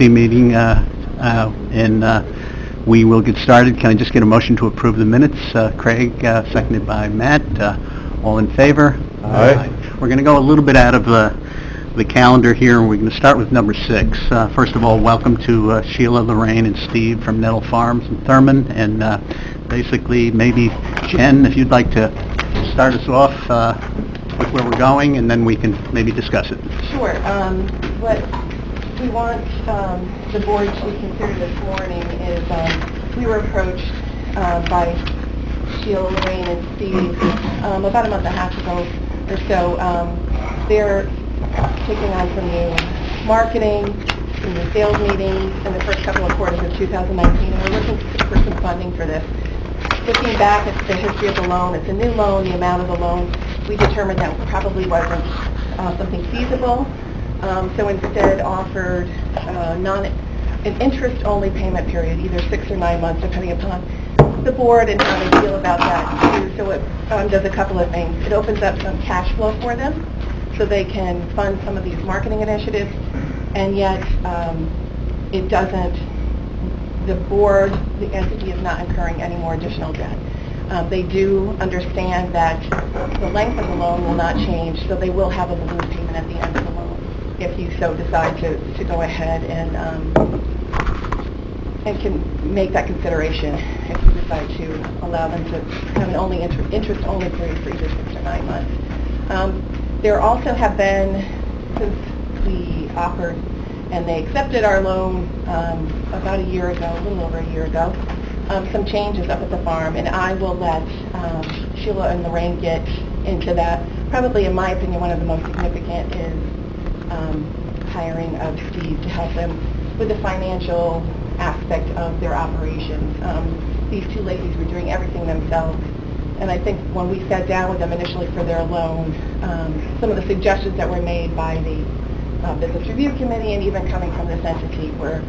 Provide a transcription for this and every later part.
meeting, and we will get started. Can I just get a motion to approve the minutes? Craig, seconded by Matt. All in favor? Aye. We're going to go a little bit out of the calendar here, and we're going to start with number 6. First of all, welcome to Sheila, Lorraine, and Steve from Nettle Farms in Thurman, and basically maybe Jen, if you'd like to start us off with where we're going, and then we can maybe discuss it. Sure. What we want the board to consider this morning is we were approached by Sheila, Lorraine, and Steve about a month and a half ago or so. They're taking on some new marketing, some new sales meetings in the first couple of quarters of 2019, and we're looking for some funding for this. Looking back at the history of the loan, it's a new loan, the amount of the loan, we determined that probably wasn't something feasible. So instead offered an interest-only payment period, either 6 or 9 months, depending upon the board and how they feel about that too. So it does a couple of things. It opens up some cash flow for them, so they can fund some of these marketing initiatives, and yet it doesn't, the board, the entity is not incurring any more additional debt. They do understand that the length of the loan will not change, so they will have a balloon payment at the end of the loan if you so decide to go ahead and can make that consideration if you decide to allow them to have an interest-only period for either 6 or 9 months. There also have been, since we offered and they accepted our loan about a year ago, a little over a year ago, some changes up at the farm, and I will let Sheila and Lorraine get into that. Probably, in my opinion, one of the most significant is hiring of Steve to help them with the financial aspect of their operations. These two ladies were doing everything themselves, and I think when we sat down with them initially for their loan, some of the suggestions that were made by the Business Review Committee and even coming from this entity were,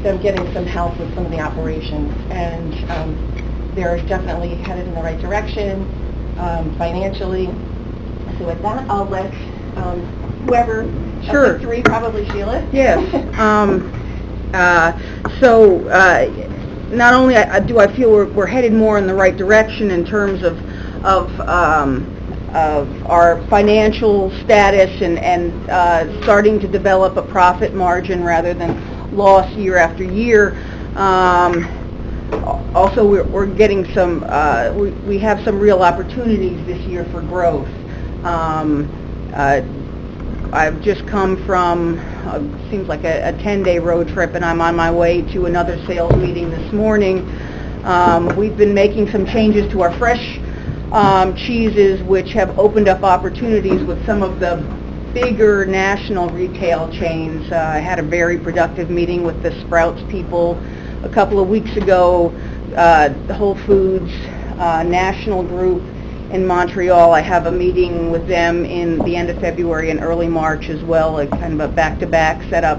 them getting some help with some of the operations, and they're definitely headed in the right direction financially. So with that, I'll let whoever, Sure. of the three, probably Sheila. Yes. Not only do I feel we're headed more in the right direction in terms of our financial status and starting to develop a profit margin rather than loss year after year. Also, we're getting some, we have some real opportunities this year for growth. I've just come from, seems like a 10-day road trip, and I'm on my way to another sales meeting this morning. We've been making some changes to our fresh cheeses, which have opened up opportunities with some of the bigger national retail chains. I had a very productive meeting with the Sprouts people a couple of weeks ago, the Whole Foods national group in Montreal. I have a meeting with them in the end of February and early March as well, a kind of a back-to-back setup.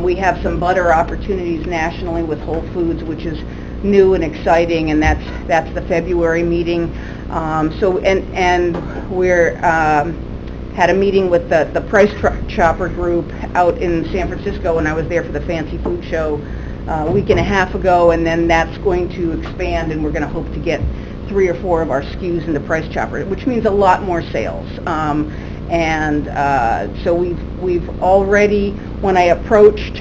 We have some butter opportunities nationally with Whole Foods, which is new and exciting, and that's the February meeting. We're had a meeting with the Price Chopper group out in San Francisco when I was there for the Fancy Food Show a week and a half ago, and then that's going to expand, and we're going to hope to get 3 or 4 of our SKUs into Price Chopper, which means a lot more sales. So we've already, when I approached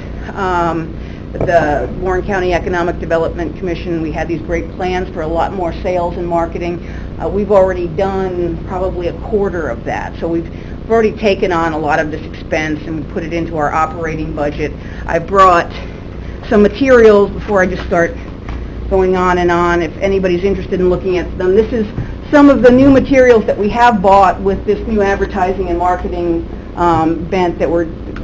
the Warren County Economic Development Commission, we had these great plans for a lot more sales and marketing. We've already done probably a quarter of that. So we've already taken on a lot of this expense and we put it into our operating budget. I brought some materials before I just start going on and on, if anybody's interested in looking at them. This is some of the new materials that we have bought with this new advertising and marketing bent, that were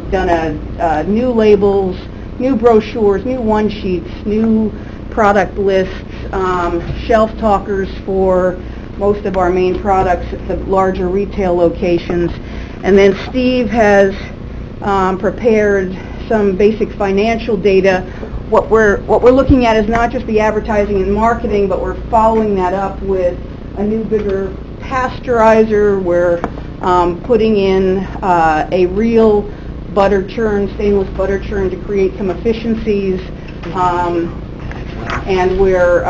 done new labels, new brochures, new one-sheets, new product lists, shelf talkers for most of our main products at the larger retail locations. And then Steve has prepared some basic financial data. What we're looking at is not just the advertising and marketing, but we're following that up with a new, bigger pasteurizer. We're putting in a real butter churn, stainless butter churn, to create some efficiencies. And we're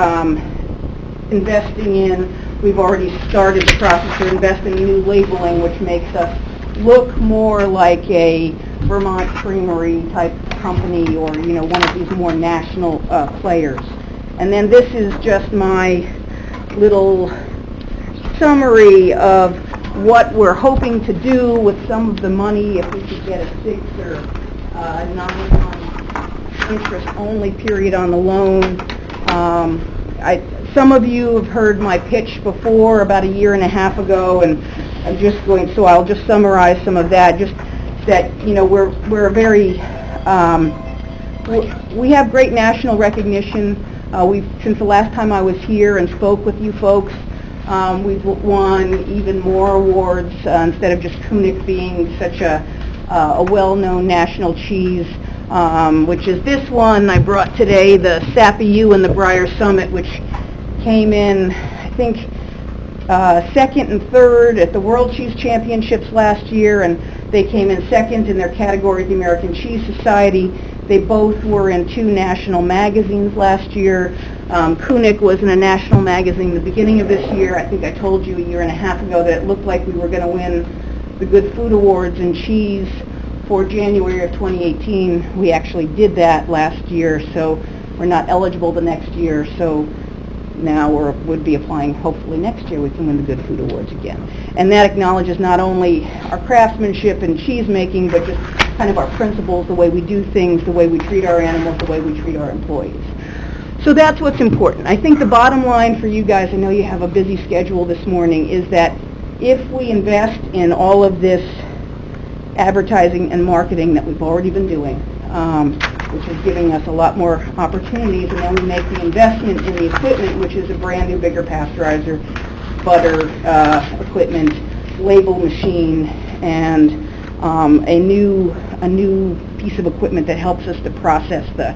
investing in, we've already started the process of investing in new labeling, which makes us look more like a Vermont Creamery type company, or one of these more national players. And then this is just my little summary of what we're hoping to do with some of the money, if we could get a 6 or 9-month interest-only period on the loan. Some of you have heard my pitch before, about a year and a half ago, and I'll just summarize some of that. Just that, we're very, we have great national recognition. Since the last time I was here and spoke with you folks, we've won even more awards, instead of just Koenig being such a well-known national cheese, which is this one I brought today, the Sappy U and the Briar Summit, which came in, I think, second and third at the World Cheese Championships last year, and they came in second in their category at the American Cheese Society. They both were in 2 national magazines last year. Koenig was in a national magazine at the beginning of this year. I think I told you a year and a half ago that it looked like we were going to win the Good Food Awards in cheese for January of 2018. We actually did that last year, so we're not eligible the next year. So now would be applying, hopefully next year we can win the Good Food Awards again. And that acknowledges not only our craftsmanship and cheese making, but just kind of our principles, the way we do things, the way we treat our animals, the way we treat our employees. So that's what's important. I think the bottom line for you guys, I know you have a busy schedule this morning, is that if we invest in all of this advertising and marketing that we've already been doing, which is giving us a lot more opportunities, and then we make the investment in the equipment, which is a brand new, bigger pasteurizer, butter equipment, label machine, and a new piece of equipment that helps us to process the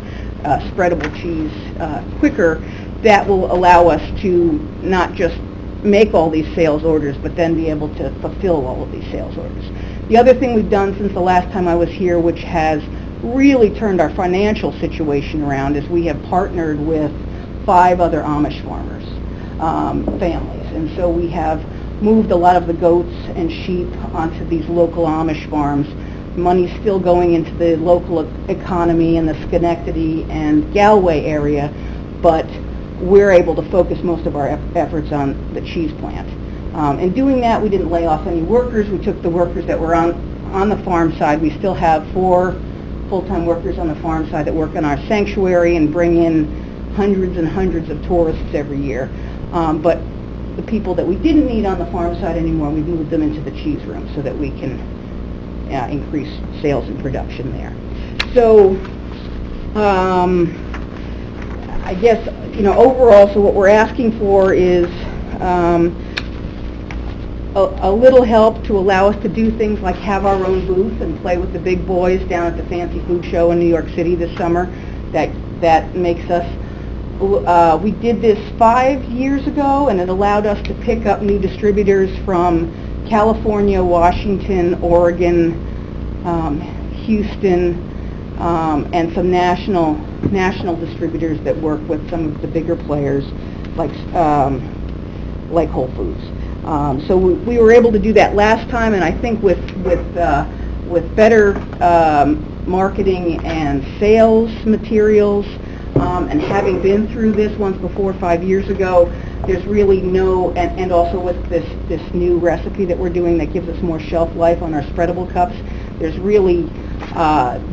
spreadable cheese quicker, that will allow us to not just make all these sales orders, but then be able to fulfill all of these sales orders. The other thing we've done since the last time I was here, which has really turned our financial situation around, is we have partnered with 5 other Amish farmers, families, and so we have moved a lot of the goats and sheep onto these local Amish farms. Money's still going into the local economy in the Schenectady and Galway area, but we're able to focus most of our efforts on the cheese plant. In doing that, we didn't lay off any workers. We took the workers that were on the farm side. We still have 4 full-time workers on the farm side that work in our sanctuary and bring in hundreds and hundreds of tourists every year. But the people that we didn't need on the farm side anymore, we've moved them into the cheese room so that we can increase sales and production there. So I guess, overall, so what we're asking for is a little help to allow us to do things like have our own booth and play with the big boys down at the Fancy Food Show in New York City this summer. That makes us, we did this 5 years ago, and it allowed us to pick up new distributors from California, Washington, Oregon, Houston, and some national distributors that work with some of the bigger players like Whole Foods. So we were able to do that last time, and I think with better marketing and sales materials, and having been through this once before 5 years ago, there's really no, and also with this new recipe that we're doing that gives us more shelf life on our spreadable cups, there's really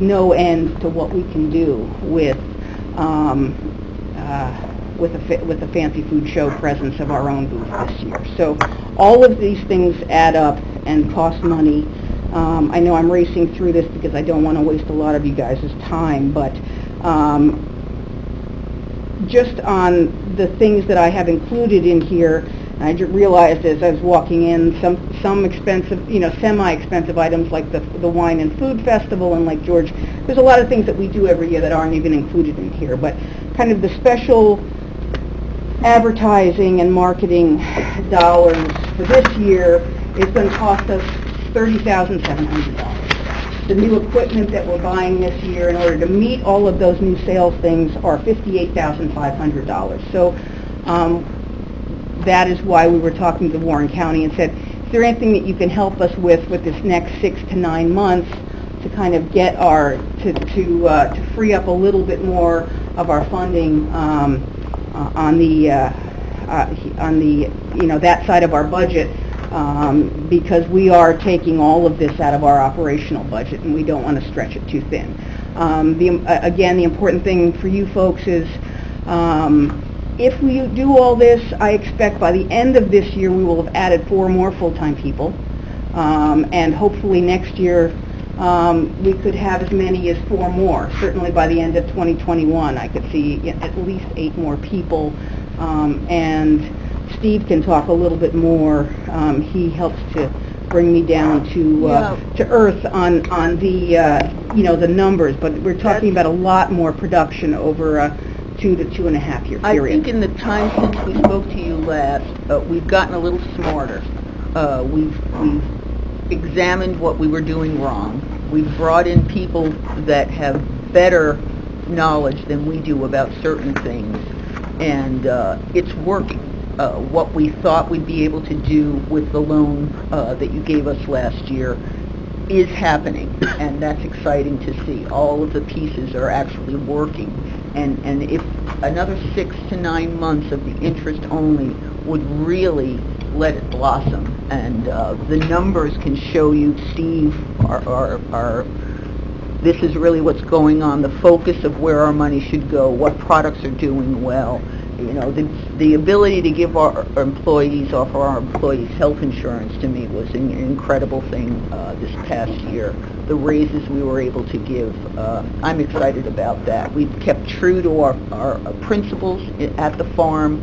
no end to what we can do with the Fancy Food Show presence of our own booth this year. So all of these things add up and cost money. I know I'm racing through this because I don't want to waste a lot of you guys' time, but just on the things that I have included in here, I just realized as I was walking in, some expensive, semi-expensive items like the Wine and Food Festival and Lake George. There's a lot of things that we do every year that aren't even included in here, but kind of the special advertising and marketing dollars for this year is going to cost us $30,700. The new equipment that we're buying this year in order to meet all of those new sales things are $58,500. So that is why we were talking to Warren County and said, is there anything that you can help us with this next 6 to 9 months to kind of get to free up a little bit more of our funding on the that side of our budget, because we are taking all of this out of our operational budget and we don't want to stretch it too thin. Again, the important thing for you folks is if we do all this, I expect by the end of this year we will have added 4 more full-time people, and hopefully next year we could have as many as 4 more. Certainly by the end of 2021 I could see at least 8 more people, and Steve can talk a little bit more. He helps to bring me down to earth on the the numbers, but we're talking about a lot more production over a 2 to 2.5 year period. I think in the time since we spoke to you last, we've gotten a little smarter. We've examined what we were doing wrong. We've brought in people that have better knowledge than we do about certain things, and it's working. What we thought we'd be able to do with the loan that you gave us last year is happening, and that's exciting to see. All of the pieces are actually working, and if another 6 to 9 months of the interest only would really let it blossom, and the numbers can show you, Steve, this is really what's going on, the focus of where our money should go, what products are doing well. The ability to give our employees, offer our employees health insurance, to me was an incredible thing this past year. The raises we were able to give, I'm excited about that. We've kept true to our principles at the farm,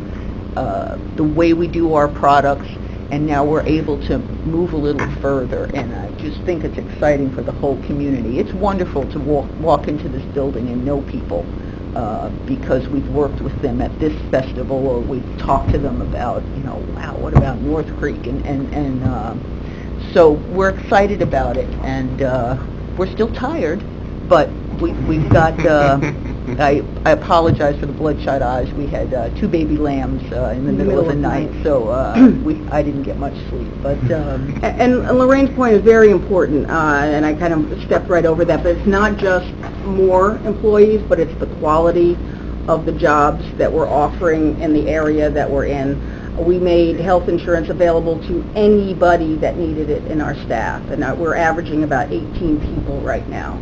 the way we do our products, and now we're able to move a little further, and I just think it's exciting for the whole community. It's wonderful to walk into this building and know people, because we've worked with them at this festival, or we've talked to them about, wow, what about North Creek, and so we're excited about it, and we're still tired, but we've got, I apologize for the bloodshot eyes. We had 2 baby lambs in the middle of the night, so I didn't get much sleep. But and Lorraine's point is very important, and I kind of stepped right over that. But it's not just more employees, but it's the quality of the jobs that we're offering in the area that we're in. We made health insurance available to anybody that needed it in our staff, and we're averaging about 18 people right now.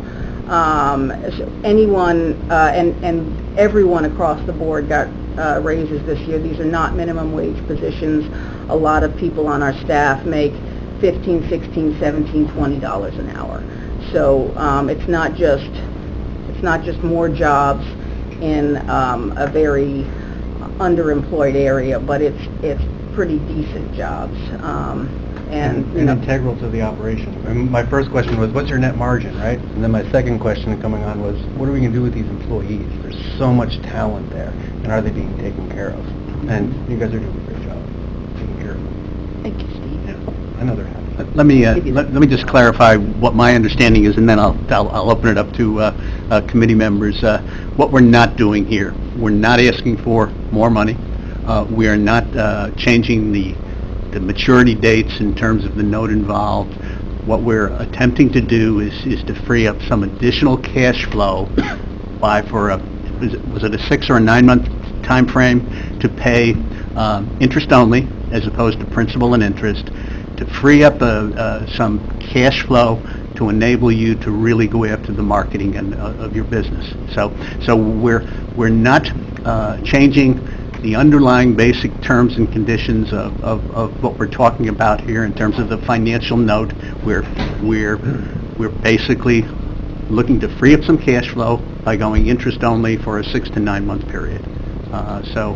So anyone and everyone across the board got raises this year. These are not minimum wage positions. A lot of people on our staff make $15, $16, $17, $20 an hour. So it's not just more jobs in a very underemployed area, but it's pretty decent jobs. And integral to the operation. And my first question was, what's your net margin, right? And then my second question coming on was, what are we going to do with these employees? There's so much talent there, and are they being taken care of? And you guys are doing a great job taking care of them. Thank you, Steve. Yeah, I know they're happy. Let me just clarify what my understanding is, and then I'll open it up to committee members. What we're not doing here, we're not asking for more money. We are not changing the maturity dates in terms of the note involved. What we're attempting to do is to free up some additional cash flow was it a 6 or a 9 month time frame to pay interest only as opposed to principal and interest, to free up some cash flow to enable you to really go after the marketing of your business. So we're not changing the underlying basic terms and conditions of what we're talking about here in terms of the financial note. We're basically looking to free up some cash flow by going interest only for a 6 to 9 month period. So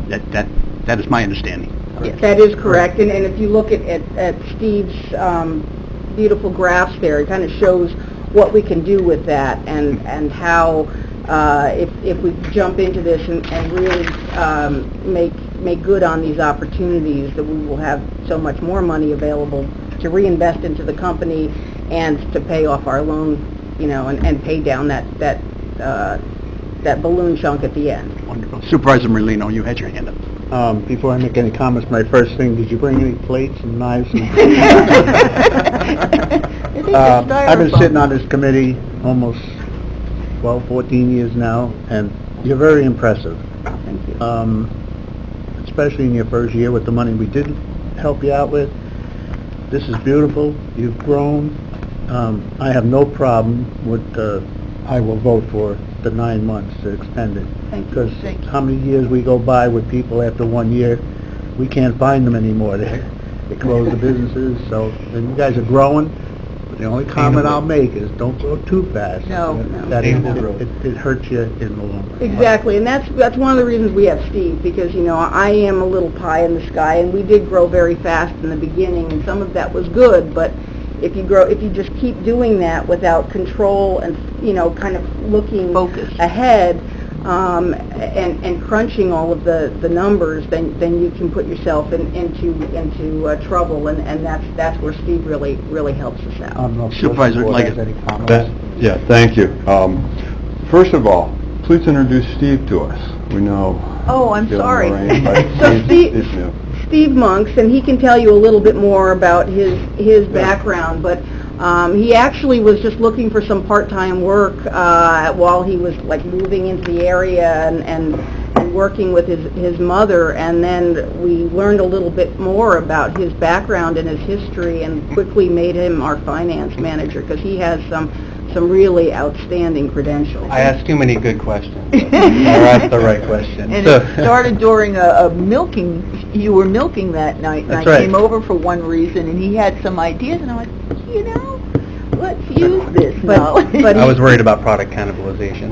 that is my understanding. Yes, that is correct. And if you look at Steve's beautiful graphs there, it kind of shows what we can do with that, and how if we jump into this and really make good on these opportunities, that we will have so much more money available to reinvest into the company and to pay off our loan, and pay down that balloon chunk at the end. Wonderful. Supervisor Merlino, you had your hand up. Before I make any comments, my first thing, did you bring any plates and knives? I've been sitting on this committee almost 12, 14 years now, and you're very impressive. Thank you. Especially in your first year with the money we did help you out with. This is beautiful. You've grown. I have no problem with, I will vote for the 9 months to extend it. Thank you. Because Thank you. how many years we go by with people after 1 year, we can't find them anymore. They close the businesses, so, and you guys are growing. But the only comment I'll make is don't grow too fast. No. That it hurts you in the long run. Exactly, and that's one of the reasons we have Steve, because, I am a little pie in the sky, and we did grow very fast in the beginning, and some of that was good, but if you just keep doing that without control and, kind of looking Focus. ahead, and crunching all of the numbers, then you can put yourself into trouble, and that's where Steve really helps us out. Supervisor Leggett. Any comments? Yeah, thank you. First of all, please introduce Steve to us. We know. Oh, I'm Bill sorry. Moraine, but So he's new. Steve Monks, and he can tell you a little bit more about his background, but he actually was just looking for some part-time work while he was moving into the area and working with his mother, and then we learned a little bit more about his background and his history, and quickly made him our finance manager because he has some really outstanding credentials. I asked too many good questions. Or asked the right question. And So- it started during a milking, you were milking that night, and That's I right. came over for one reason, and he had some ideas, and I'm like, let's use this knowledge. but I was worried about product cannibalization.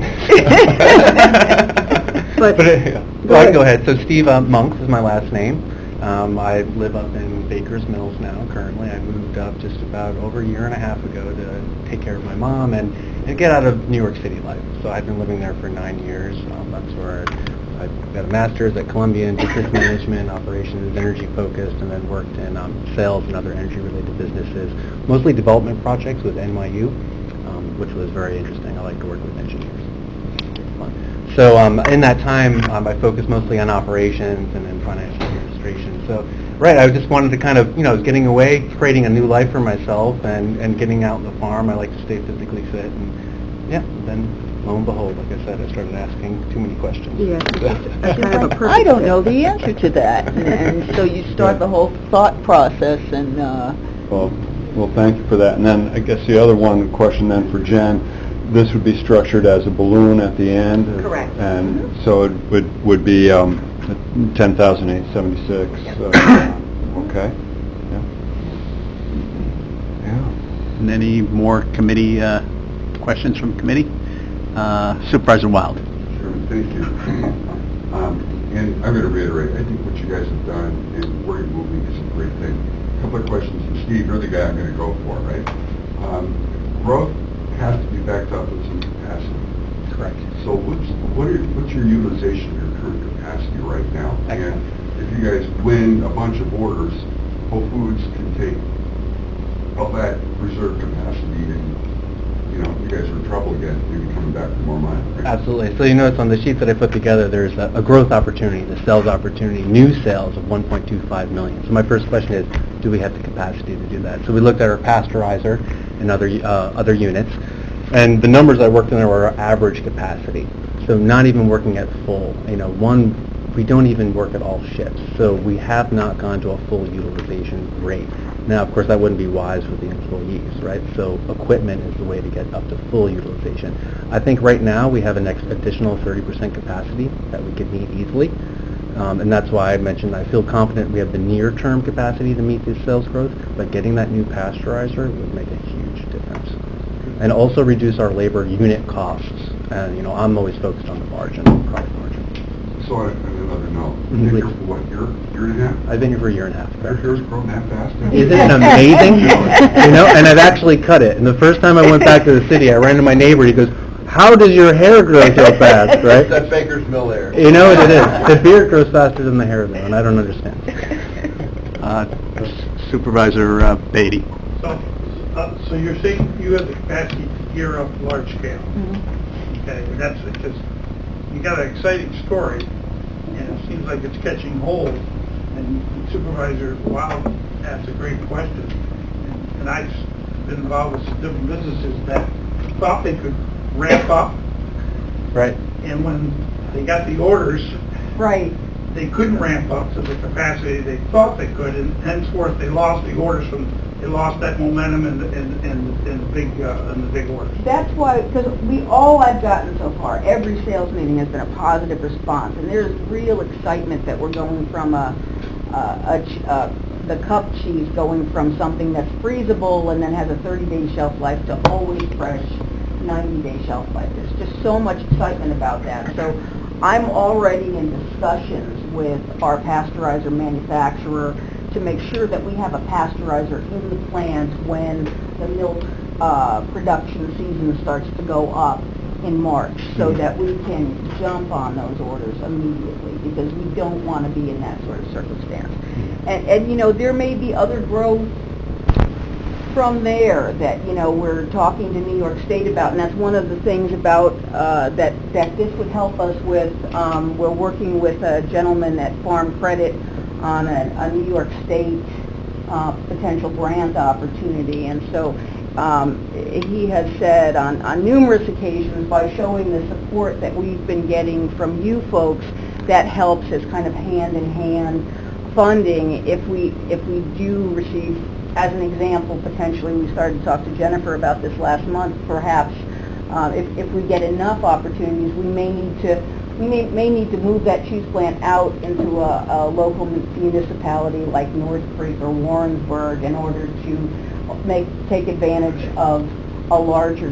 But- Go ahead. So Steve Monks is my last name. I live up in Baker's Mills now currently. I moved up just about over a year and a half ago to take care of my mom and get out of New York City life. So I've been living there for 9 years. That's where I got a master's at Columbia in business management, operations, energy focused, and then worked in sales and other energy related businesses, mostly development projects with NYU, which was very interesting. I like to work with engineers. So in that time, I focused mostly on operations and then financial administration. So, right, I just wanted to kind of, I was getting away, creating a new life for myself, and getting out on the farm. I like to stay physically fit, and then lo and behold, like I said, I started asking too many questions. Yes, I don't know the answer to that, and so you start the whole thought process, and Well, thank you for that. And then I guess the other question then for Jen, this would be structured as a balloon at the end? Correct. And so it would be 10,876. Okay. Yeah. And any more committee questions from committee? Supervisor Wild. Sure, thank you. And I'm going to reiterate, I think what you guys have done and where you're moving is a great thing. A couple of questions to Steve. You're the guy I'm going to go for, right? Growth has to be backed up with some capacity. Correct. So what's your utilization of your current capacity right now? And if you guys win a bunch of orders, Whole Foods can take all that reserve capacity and, you guys are in trouble again, maybe coming back for more money. Right? Absolutely. So you notice on the sheets that I put together, there's a growth opportunity, the sales opportunity, new sales of 1.25 million. So my first question is, do we have the capacity to do that? So we looked at our pasteurizer and other units, and the numbers I worked in there were our average capacity. So not even working at full. We don't even work at all shifts. So we have not gone to a full utilization rate. Now, of course, that wouldn't be wise for the employees, right? So equipment is the way to get up to full utilization. I think right now we have an additional 30% capacity that we could meet easily. And that's why I mentioned I feel confident we have the near-term capacity to meet this sales growth, but getting that new pasteurizer would make a huge difference. And also reduce our labor unit costs. And, I'm always focused on the margin, product margin. So on another note, you've been here for what, year and a half? I've been here for a year and a half. Your hair's grown that fast? Isn't it amazing? And I've actually cut it. And the first time I went back to the city, I ran to my neighbor. He goes, "How does your hair grow so fast?" Right? That's Baker's Mill hair. You know what it is. The beard grows faster than the hair, though, and I don't understand. Supervisor Beatty. So, So you're saying you have the capacity to gear up large scale? Mhm. Okay, and that's because you got an exciting story, and it seems like it's catching hold. And Supervisor Wild asked a great question, and I've been involved with some different businesses that thought they could ramp up, Right. and when they got the orders, Right. they couldn't ramp up to the capacity they thought they could, and henceforth they lost the orders they lost that momentum in the big orders. That's why, because all I've gotten so far, every sales meeting has been a positive response, and there's real excitement that we're going from the cup cheese going from something that's freezable and then has a 30-day shelf life to always fresh 90-day shelf life. There's just so much excitement about that. So I'm already in discussions with our pasteurizer manufacturer to make sure that we have a pasteurizer in the plant when the milk production season starts to go up in March, so that we can jump on those orders immediately, because we don't want to be in that sort of circumstance. And you know, there may be other growth from there that, you know, we're talking to New York State about, and that's one of the things about that this would help us with. We're working with a gentleman at Farm Credit on a New York State potential grant opportunity, and so he has said on numerous occasions, by showing the support that we've been getting from you folks, that helps as kind of hand-in-hand funding if we do receive. As an example, potentially, we started to talk to Jennifer about this last month, perhaps if we get enough opportunities, we may need to move that cheese plant out into a local municipality like North Creek or Warrensburg in order to take advantage of a larger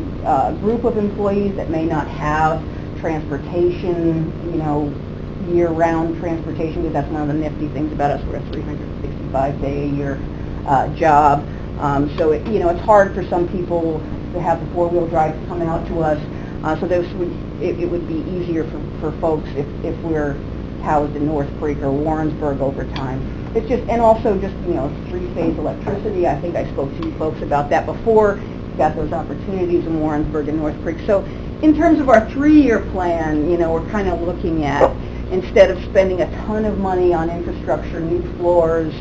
group of employees that may not have transportation, you know, year-round transportation, because that's one of the nifty things about us. We're a 365-day-a-year job. So it's hard for some people to have the four-wheel drive come out to us. So it would be easier for folks if we're housed in North Creek or Warrensburg over time. It's just, and also just, you know, three-phase electricity. I think I spoke to you folks about that before. Got those opportunities in Warrensburg and North Creek. So in terms of our 3-year plan, you know, we're kind of looking at, instead of spending a ton of money on infrastructure, new floors,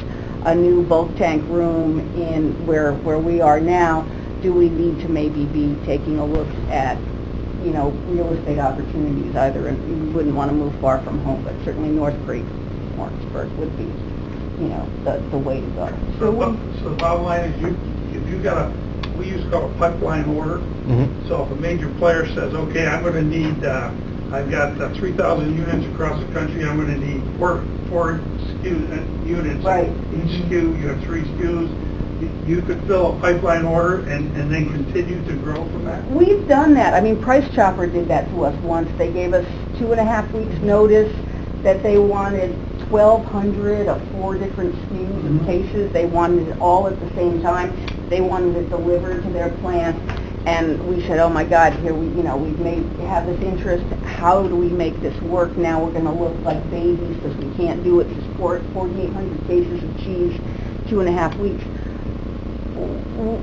a new bulk tank room in where we are now, do we need to maybe be taking a look at, you know, real estate opportunities either, and we wouldn't want to move far from home, but certainly North Creek, Warrensburg would be, you know, the way to go. So the bottom line is, if you got we used to call a pipeline order. Mm-hmm. So if a major player says, okay, I'm going to need, I've got 3,000 units across the country, I'm going to need four SKU units. Right. Each SKU, you have 3 SKUs. You could fill a pipeline order and then continue to grow from that? We've done that. I mean, Price Chopper did that to us once. They gave us 2.5 weeks notice that they wanted 1,200 of 4 different SKUs and cases. They wanted it all at the same time. They wanted it delivered to their plant. And we said, oh my God, here we have this interest. How do we make this work? Now we're going to look like babies because we can't do it to support 4,800 cases of cheese, 2.5 weeks.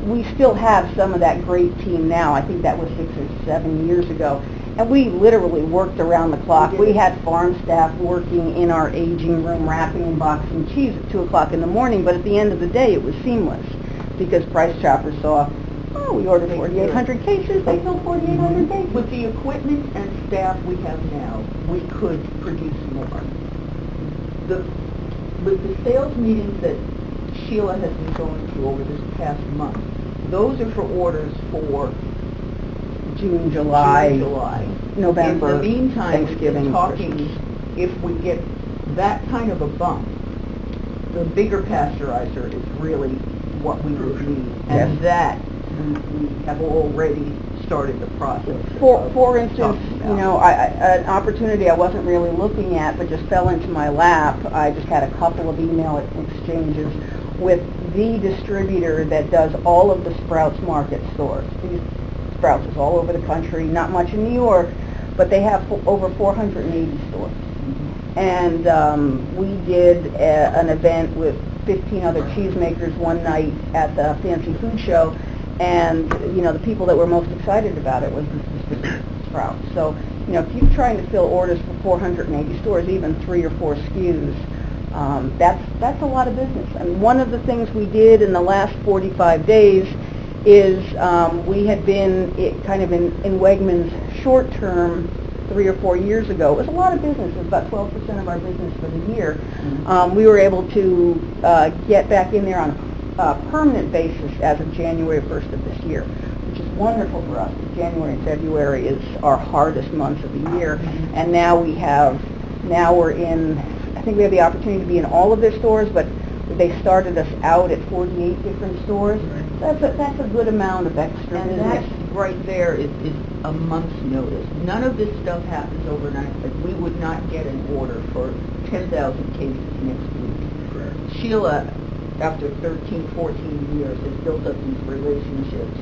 We still have some of that great team now. I think that was 6 or 7 years ago. And we literally worked around the clock. We had farm staff working in our aging room, wrapping and boxing cheese at 2 o'clock in the morning, but at the end of the day, it was seamless because Price Chopper saw, oh, we ordered 4,800 cases, they filled 4,800 cases. With the equipment and staff we have now, we could produce more. With the sales meetings that Sheila has been going through over this past month, those are for orders for June, July, November, In the meantime, Thanksgiving, we're talking, Christmas. if we get that kind of a bump, the bigger pasteurizer is really what we would need. And that, we have already started the process. For instance, you know, an opportunity I wasn't really looking at, but just fell into my lap. I just had a couple of email exchanges with the distributor that does all of the Sprouts Market stores. These Sprouts is all over the country, not much in New York, but they have over 480 stores. And we did an event with 15 other cheesemakers one night at the Fancy Food Show, And, the people that were most excited about it was the Sprout. So, if you're trying to fill orders for 480 stores, even 3 or 4 SKUs, that's a lot of business. And one of the things we did in the last 45 days is we had been kind of in Wegmans short term 3 or 4 years ago. It was a lot of business. It was about 12% of our business for the year. We were able to get back in there on a permanent basis as of January 1st of this year, which is wonderful for us. January and February is our hardest months of the year, and now we're in, I think we have the opportunity to be in all of their stores, but they started us out at 48 different stores. That's a good amount of extra And business. that right there is a month's notice. None of this stuff happens overnight. Like, we would not get an order for 10,000 cases next week. Sheila, after 13, 14 years, has built up these relationships.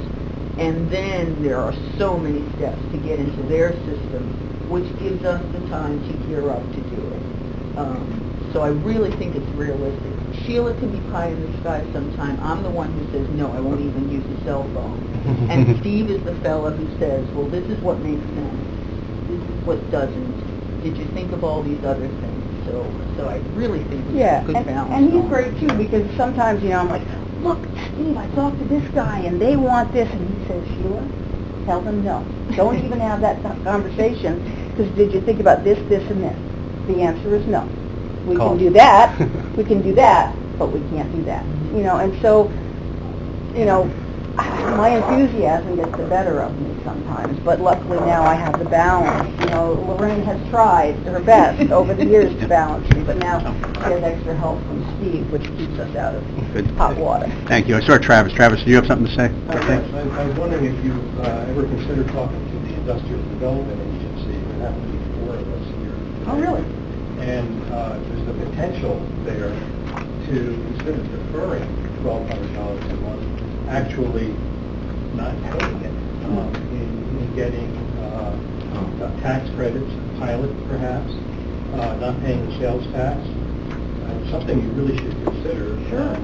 And then there are so many steps to get into their system, which gives us the time to gear up to do it. So I really think it's realistic. Sheila can be pie in the sky sometime. I'm the one who says, no, I won't even use a cell phone. And Steve is the fella who says, well, this is what makes sense. This is what doesn't. Did you think of all these other things? So I really think it's a good balance. And he's going. great too, because sometimes, I'm like, look, Steve, I talked to this guy and they want this, and he says, Sheila, tell them no. Don't even have that conversation, because did you think about this, this, and this? The answer is no. We can do that, but we can't do that. And so, my enthusiasm gets the better of me sometimes, but luckily now I have the balance. Lorraine has tried her best over the years to balance me, but now she has extra help from Steve, which keeps us out of hot water. Thank you. I saw Travis. Travis, do you have something to say? I was wondering if you've ever considered talking to the Industrial Development Agency. There happen to be 4 of us here. Oh, really? And there's the potential there to, instead of deferring $1,200 a month, actually not paying it, in getting tax credits, pilot perhaps, not paying the sales tax. Something you really should consider. Sure.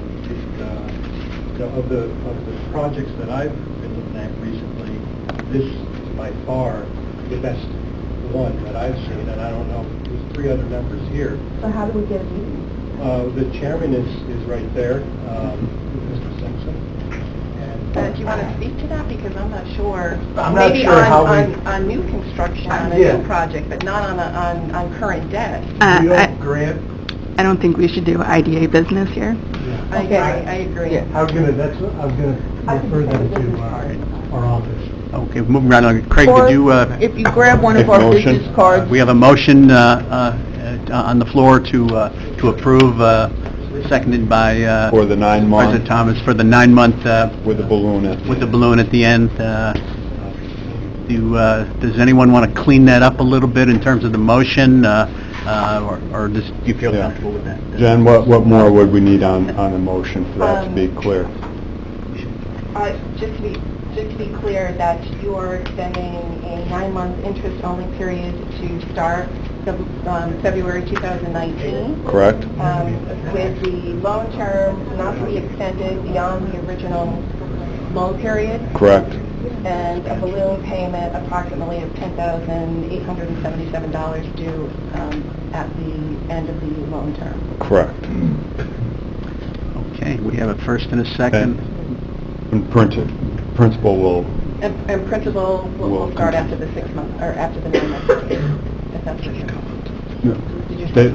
Of the projects that I've been looking at recently, this is by far the best one that I've seen, and I don't know, there's 3 other members here. So how do we get a meeting? The chairman is right there, Mr. Simpson. And Do you want to speak to that? Because I'm not sure. I'm not Maybe sure how we... on new construction, on a Yeah. new project, but not on current debt. Grant? I don't think we should do IDA business here. I agree. I was gonna refer them to our office. Okay, moving right on. Craig, Or did you, if you grab one of Make our motion. business cards, we have a motion on the floor to approve, seconded by For the 9 months. President Thomas, for the 9-month, With a balloon at the with the end. balloon at the end. Does anyone want to clean that up a little bit in terms of the motion, or do you feel Yeah. comfortable with that? Jen, what more would we need on the motion for that to be clear? Just to be clear, that you are extending a 9-month interest-only period to start February 2019. Correct? With the loan term not to be extended beyond the original loan period, Correct. and a balloon payment approximately of $10,877 due at the end of the loan term. Correct. Okay, we have a first and a second. And principal will, And principal will start after the 6 month, or after the 9 month period, if that's what you're... Did you say?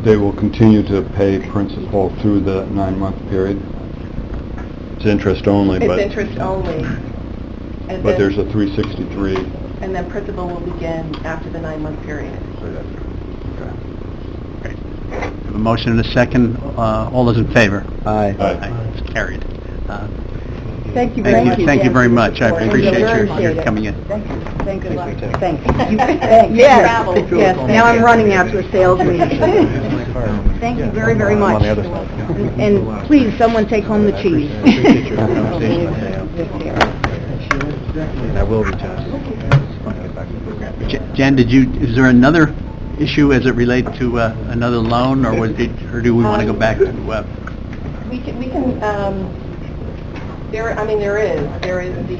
they will continue to pay principal through the 9-month period. It's interest only, It's but... interest only. And But then- there's a 363. And then principal will begin after the 9-month period. Great. We have a motion and a second. All those in favor? Aye. It's carried. Thank you very much. Thank you very much. I Thank you. appreciate your Appreciate it. coming in. Thank you. Thank you. Good luck. Thanks. Thanks. Yes, yes. Now I'm running out to a sales meeting. Thank you very, very much. And please, someone take home the cheese. I will reach out. Jan, is there another issue as it relates to another loan, or do we want to go back to... We can, There is the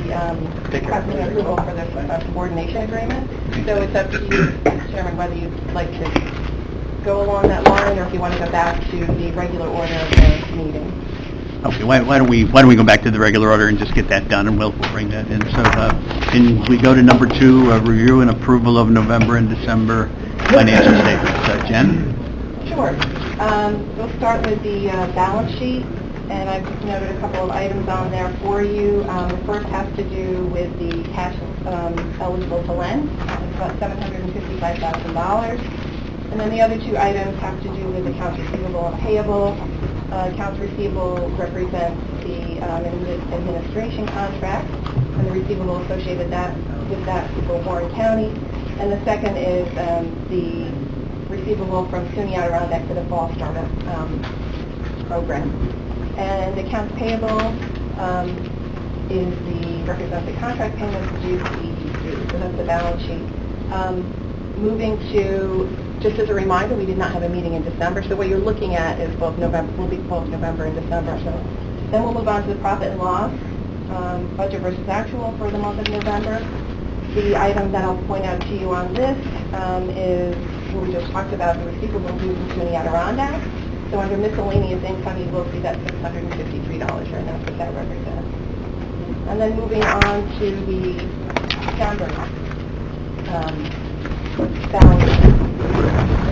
requesting approval for the subordination agreement. So it's up to you, Mr. Chairman, whether you'd like to go along that line, or if you want to go back to the regular order of the meeting. Okay, why don't we go back to the regular order and just get that done, and we'll bring that in. So, can we go to number 2, review and approval of November and December financial statements? Jen? Sure. We'll start with the balance sheet, and I've noted a couple of items on there for you. The first has to do with the cash eligible to lend. It's about $755,000. And then the other 2 items have to do with accounts receivable and payable. Accounts receivable represents the administration contract and the receivable associated with that for Warren County. And the second is the receivable from SUNY Adirondack for the fall startup program. And accounts payable represents the contract payments due to ETC, so that's the balance sheet. Moving to, just as a reminder, we did not have a meeting in December, so what you're looking at is both November and December. So then we'll move on to the profit and loss, budget versus actual for the month of November. The item that I'll point out to you on this is what we just talked about, the receivable due from SUNY Adirondack. So under miscellaneous income, you will see that $653, and that's what that represents. And then moving on to the December balance.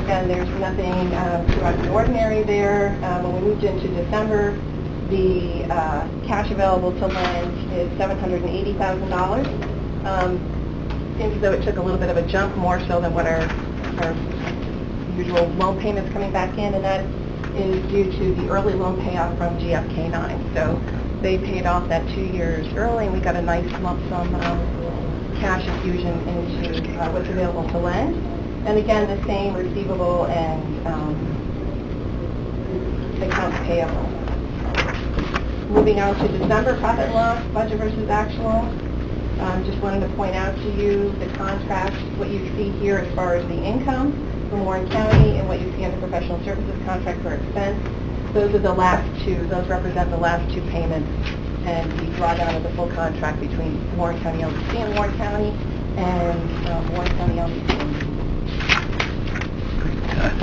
Again, there's nothing too out of the ordinary there. When we moved into December, the cash available to lend is $780,000. Seems as though it took a little bit of a jump, more so than what our usual loan payments coming back in, and that is due to the early loan payoff from GFK9. So they paid off that 2 years early, and we got a nice lump sum cash infusion into what's available to lend. And again, the same receivable and accounts payable. Moving on to December profit and loss, budget versus actual. Just wanted to point out to you the contrast, what you see here as far as the income from Warren County and what you see on the professional services contract for expense. Those are the last 2. Those represent the last 2 payments and the drawdown of the full contract between Warren County LDC and Warren County and Warren County LDC.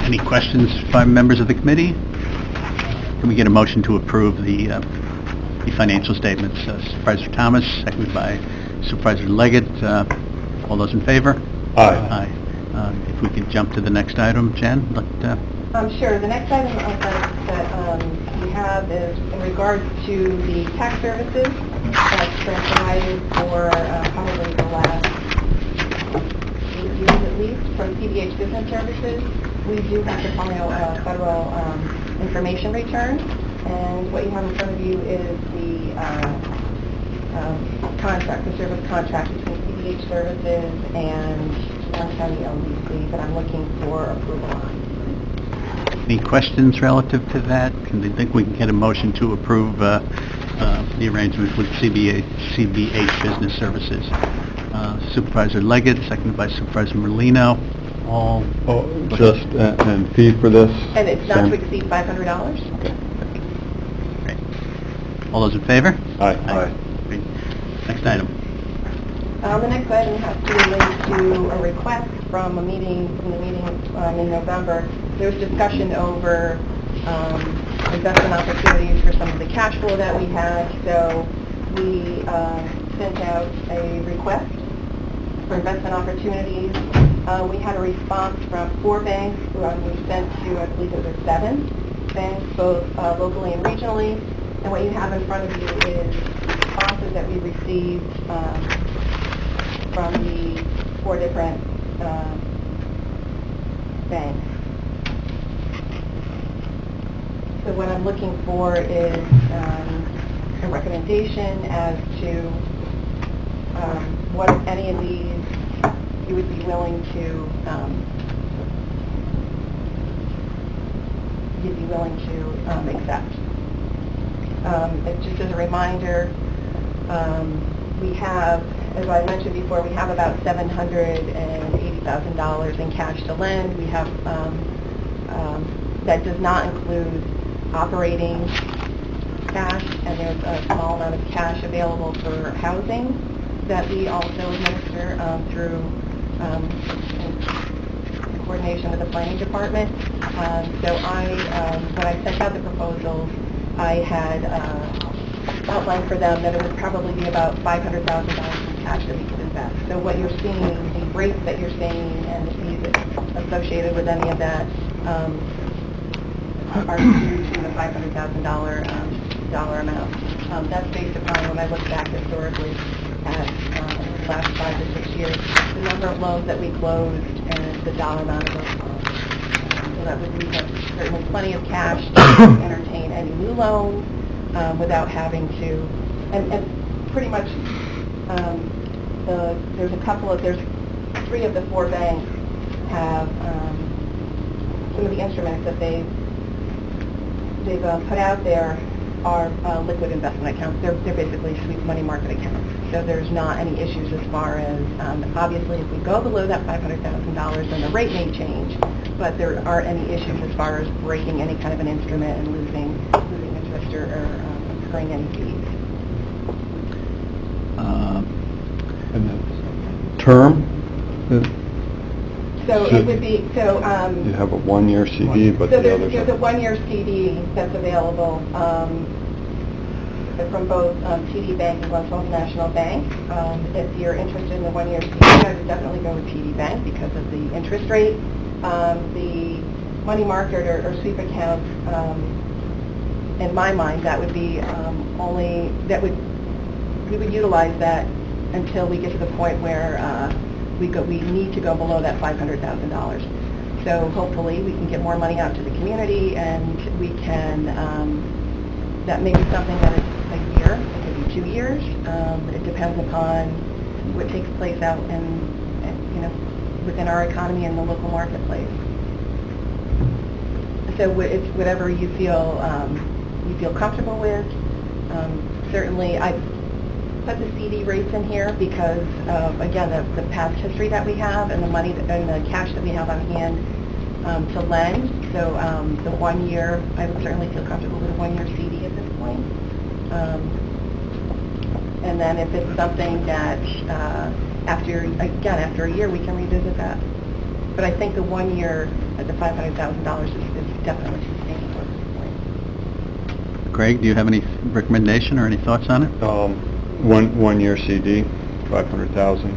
Any questions by members of the committee? Can we get a motion to approve the financial statements? Supervisor Thomas, seconded by Supervisor Leggett. All those in favor? Aye. If we could jump to the next item, Jen? Sure. The next item that we have is in regards to the tax services that's been provided for probably the last 8 years at least from CDH Business Services. We do have to file a federal information return, and what you have in front of you is the contract, the service contract between CDH Services and Warren County LDC that I'm looking for approval on. Any questions relative to that? Can they think we can get a motion to approve the arrangement with CBH Business Services? Supervisor Leggett, seconded by Supervisor Merlino. All. Just and fee for this? And it's not to exceed $500? Okay. Great. All those in favor? Aye. Great. Next item. The next item has to relate to a request from the meeting in November. There was discussion over investment opportunities for some of the cash flow that we had, so we sent out a request for investment opportunities. We had a response from 4 banks. We sent to, I believe it was 7 banks, both locally and regionally. And what you have in front of you is responses that we received from the 4 different banks. So what I'm looking for is a recommendation as to what, if any of these, you would be willing to accept. Just as a reminder, we have, as I mentioned before, we have about $780,000 in cash to lend. We have that does not include operating cash, and there's a small amount of cash available for housing that we also administer through in coordination with the planning department. So when I sent out the proposals, I had outlined for them that it would probably be about $500,000 in cash that we could invest. So what you're seeing, the rates that you're seeing and the fees associated with any of that are due to the $500,000 dollar amount. That's based upon when I look back historically at the last 5 to 6 years, the number of loans that we closed and the dollar amount of those loans. So that would leave us certainly plenty of cash to entertain any new loans without having to, and pretty much there's 3 of the 4 banks have some of the instruments that they've put out there are liquid investment accounts. They're basically sweep money market accounts. So there's not any issues as far as, obviously if we go below that $500,000, then the rate may change, but there aren't any issues as far as breaking any kind of an instrument and losing interest or incurring any fees. And then term? So it would be, You have a 1-year CD, but so the others there's a are... 1-year CD that's available from both TD Bank as well as Home National Bank. If you're interested in the 1-year CD, I would definitely go with TD Bank because of the interest rate. The money market or sweep accounts, in my mind, that would be we would utilize that until we get to the point where we need to go below that $500,000. So hopefully we can get more money out to the community, and we can, that may be something that is a year, it could be 2 years. It depends upon what takes place out within our economy and the local marketplace. So it's whatever you feel comfortable with. Certainly, I put the CD rates in here because of, again, the past history that we have and the money and the cash that we have on hand to lend. So the 1 year, I would certainly feel comfortable with a 1-year CD at this point. And then if it's something that after a year, we can revisit that. But I think the 1 year at the $500,000 is definitely sustainable at this point. Greg, do you have any recommendation or any thoughts on it? 1-year CD, 500,000.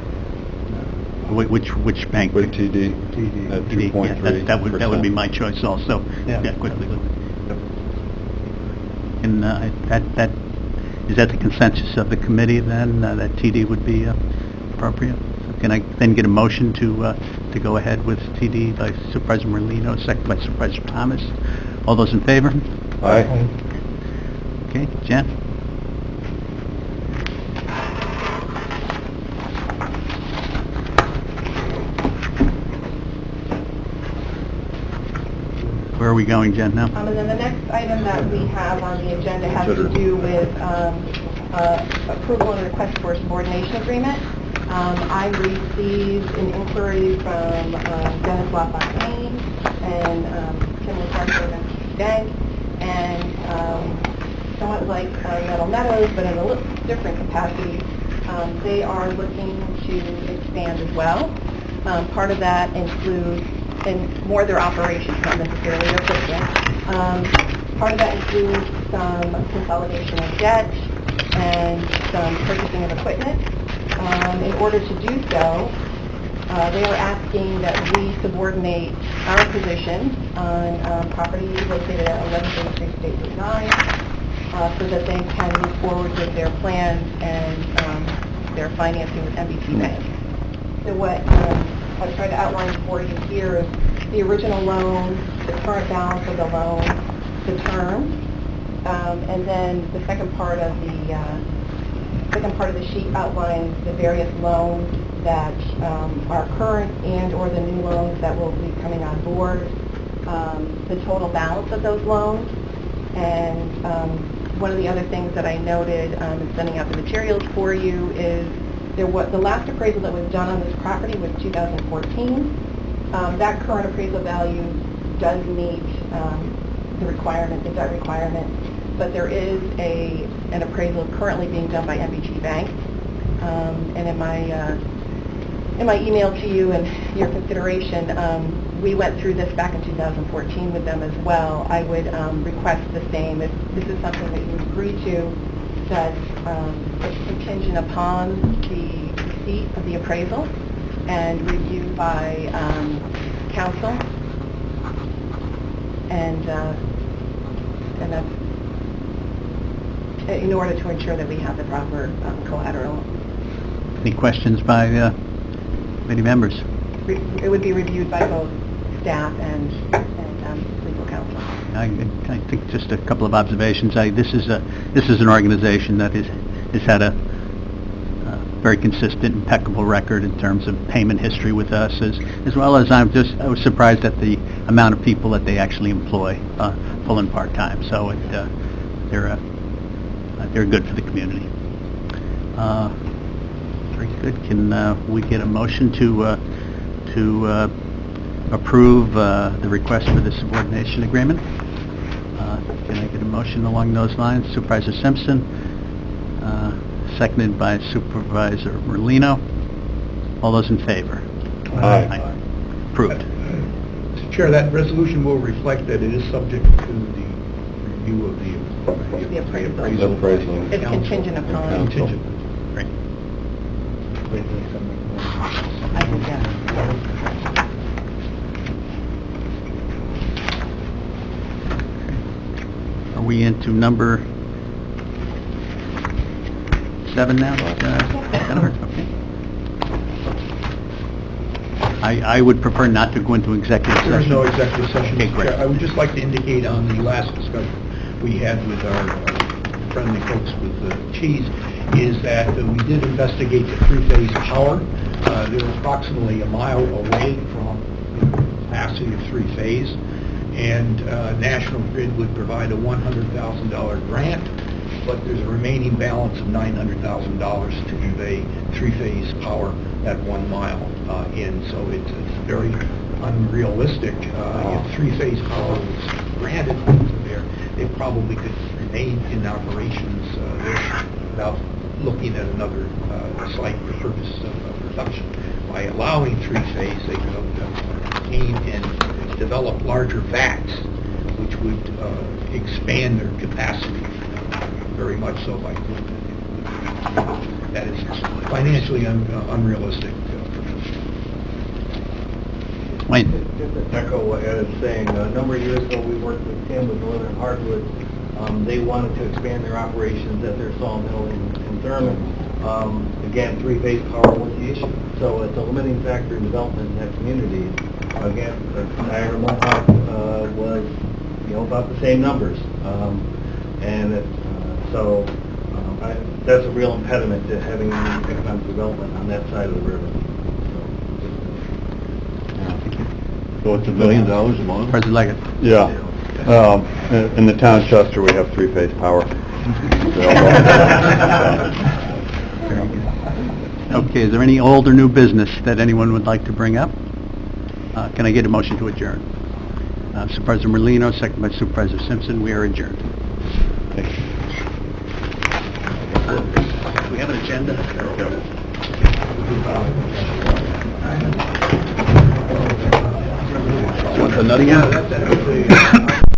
Which bank? With TD. At TD, 2.3%. yeah, that would be my choice also. Yeah. Quickly. And is that the consensus of the committee then, that TD would be appropriate? So can I then get a motion to go ahead with TD by Supervisor Merlino, second by Supervisor Thomas? All those in favor? Aye. Okay, Jen? Where are we going, Jen, now? And then the next item that we have on the agenda has to do with approval and request for a subordination agreement. I received an inquiry from Dennis LaFontaine and Kim McCarthy of TD Bank, and somewhat like Meadow Meadows, but in a little different capacity, they are looking to expand as well. Part of that includes and more their operations, not necessarily their footprint. Part of that includes some consolidation of debt and some purchasing of equipment. In order to do so, they are asking that we subordinate our position on property located at 1136 State Route 9 so that they can move forward with their plans and their financing with NBT Bank. So what I've tried to outline for you here is the original loan, the current balance of the loan, the term, and then the second part of the sheet outlines the various loans that are current and or the new loans that will be coming on board, the total balance of those loans, and one of the other things that I noted in sending out the materials for you is the last appraisal that was done on this property was 2014. That current appraisal value does meet the debt requirement. but there is an appraisal currently being done by MBG Bank. And in my email to you and your consideration, we went through this back in 2014 with them as well. I would request the same. If this is something that you agree to, that it's contingent upon the receipt of the appraisal and review by council, and that's in order to ensure that we have the proper collateral. Any questions by committee members? It would be reviewed by both staff and legal counsel. I think just a couple of observations. This is an organization that has had a very consistent, impeccable record in terms of payment history with us, as well as I was surprised at the amount of people that they actually employ, full and part-time. So they're good for the community. Very good. Can we get a motion to approve the request for the subordination agreement? Can I get a motion along those lines? Supervisor Simpson, seconded by Supervisor Merlino. All those in favor? Aye. Approved. Mr. Chair, that resolution will reflect that it is subject to the review of the appraisal. Appraisal. It's contingent upon. Contingent. Great. I think, yes. Are we into number 7 now? Okay. I would prefer not to go into executive session. There is no executive session. Okay, Mr. great. Chair. I would just like to indicate on the last discussion we had with our friendly folks with Cheese, is that we did investigate the three-phase power. They're approximately a mile away from the capacity of three-phase, and National Grid would provide a $100,000 grant, but there's a remaining balance of $900,000 to convey three-phase power at 1 mile in. So it's very unrealistic. If three-phase power was granted to there, they probably could remain in operations there without looking at another site for purposes of production. By allowing three-phase, they could obtain and develop larger vats, which would expand their capacity very much so by doing that. That is financially unrealistic. Wayne? Just to echo what Ed is saying, a number of years ago we worked with Tim with Northern Hardwood. They wanted to expand their operations at their sawmill in Thurman. Again, three-phase power was the issue. So it's a limiting factor in development in that community. Again, Niagara Mohawk was, about the same numbers. That's a real impediment to having economic development on that side of the river. So it's $1 billion a month? President Leggett? Yeah. In the town of Chester, we have three-phase power. Okay, is there any old or new business that anyone would like to bring up? Can I get a motion to adjourn? Supervisor Merlino, second by Supervisor Simpson. We are adjourned. Thank you. We have an agenda. Want the nutty end?